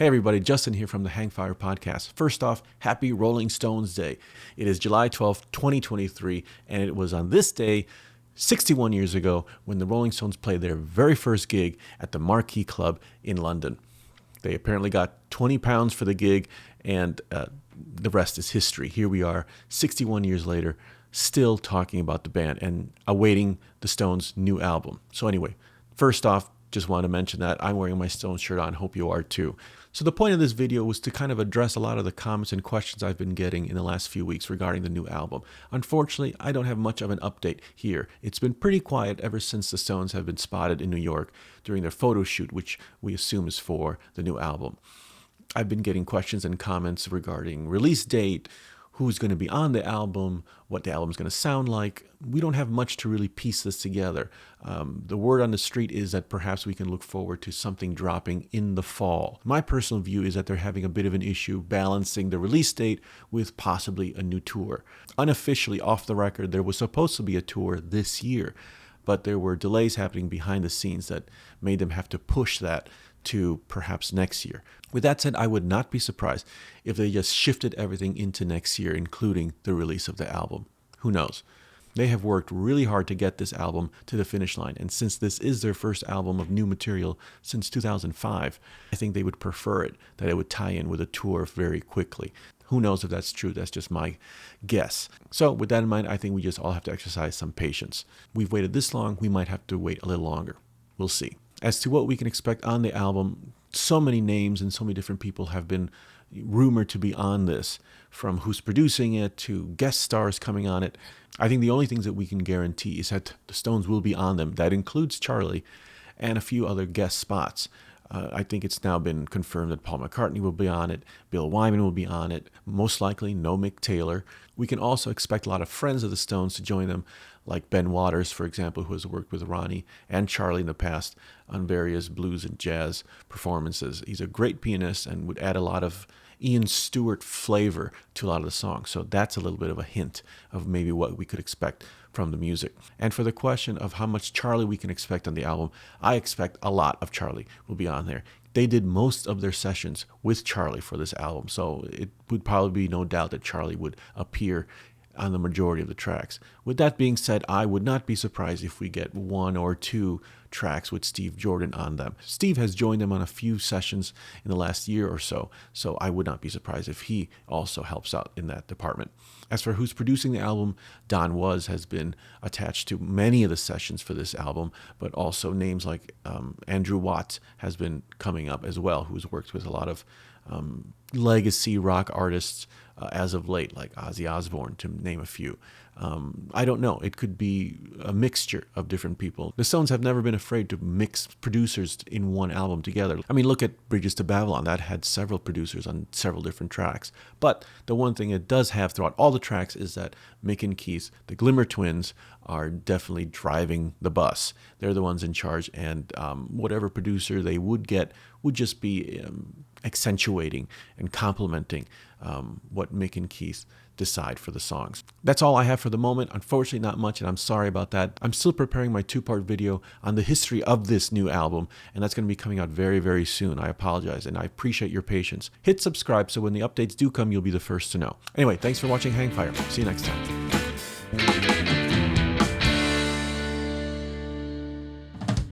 Hey everybody, Justin here from the Hangfire Podcast. First off, happy Rolling Stones Day. It is July 12th, 2023, and it was on this day, 61 years ago, when the Rolling Stones played their very first gig at the Marquee Club in London. They apparently got £20 for the gig, and the rest is history. Here we are, 61 years later, still talking about the band and awaiting the Stones' new album. So anyway, first off, just want to mention that I'm wearing my Stones shirt on. Hope you are too. So the point of this video was to kind of address a lot of the comments and questions I've been getting in the last few weeks regarding the new album. Unfortunately, I don't have much of an update here. It's been pretty quiet ever since the Stones have been spotted in New York during their photo shoot, which we assume is for the new album. I've been getting questions and comments regarding release date, who's going to be on the album, what the album's going to sound like. We don't have much to really piece this together. The word on the street is that perhaps we can look forward to something dropping in the fall. My personal view is that they're having a bit of an issue balancing the release date with possibly a new tour. Unofficially, off the record, there was supposed to be a tour this year, but there were delays happening behind the scenes that made them have to push that to perhaps next year. With that said, I would not be surprised if they just shifted everything into next year, including the release of the album. Who knows? They have worked really hard to get this album to the finish line, and since this is their first album of new material since 2005, I think they would prefer it, that it would tie in with a tour very quickly. Who knows if that's true? That's just my guess. So with that in mind, I think we just all have to exercise some patience. We've waited this long, we might have to wait a little longer. We'll see. As to what we can expect on the album, so many names and so many different people have been rumored to be on this, from who's producing it to guest stars coming on it. I think the only things that we can guarantee is that the Stones will be on them. That includes Charlie and a few other guest spots. I think it's now been confirmed that Paul McCartney will be on it, Bill Wyman will be on it, most likely no Mick Taylor. We can also expect a lot of friends of the Stones to join them, like Ben Waters, for example, who has worked with Ronnie and Charlie in the past on various blues and jazz performances. He's a great pianist and would add a lot of Ian Stewart flavor to a lot of the songs. So that's a little bit of a hint of maybe what we could expect from the music. And for the question of how much Charlie we can expect on the album, I expect a lot of Charlie will be on there. They did most of their sessions with Charlie for this album, so it would probably be no doubt that Charlie would appear on the majority of the tracks. With that being said, I would not be surprised if we get one or two tracks with Steve Jordan on them. Steve has joined them on a few sessions in the last year or so I would not be surprised if he also helps out in that department. As for who's producing the album, Don Was has been attached to many of the sessions for this album, but also names like Andrew Watts has been coming up as well, who's worked with a lot of legacy rock artists as of late, like Ozzy Osbourne, to name a few. I don't know. It could be a mixture of different people. The Stones have never been afraid to mix producers in one album together. I mean, look at Bridges to Babylon. That had several producers on several different tracks. But the one thing it does have throughout all the tracks is that Mick and Keith, the Glimmer twins, are definitely driving the bus. They're the ones in charge, and whatever producer they would get would just be accentuating and complementing what Mick and Keith decide for the songs. That's all I have for the moment. Unfortunately, not much, and I'm sorry about that. I'm still preparing my two-part video on the history of this new album, and that's going to be coming out very, very soon. I apologize, and I appreciate your patience. Hit subscribe so when the updates do come, you'll be the first to know. Anyway, thanks for watching Hangfire. See you next time.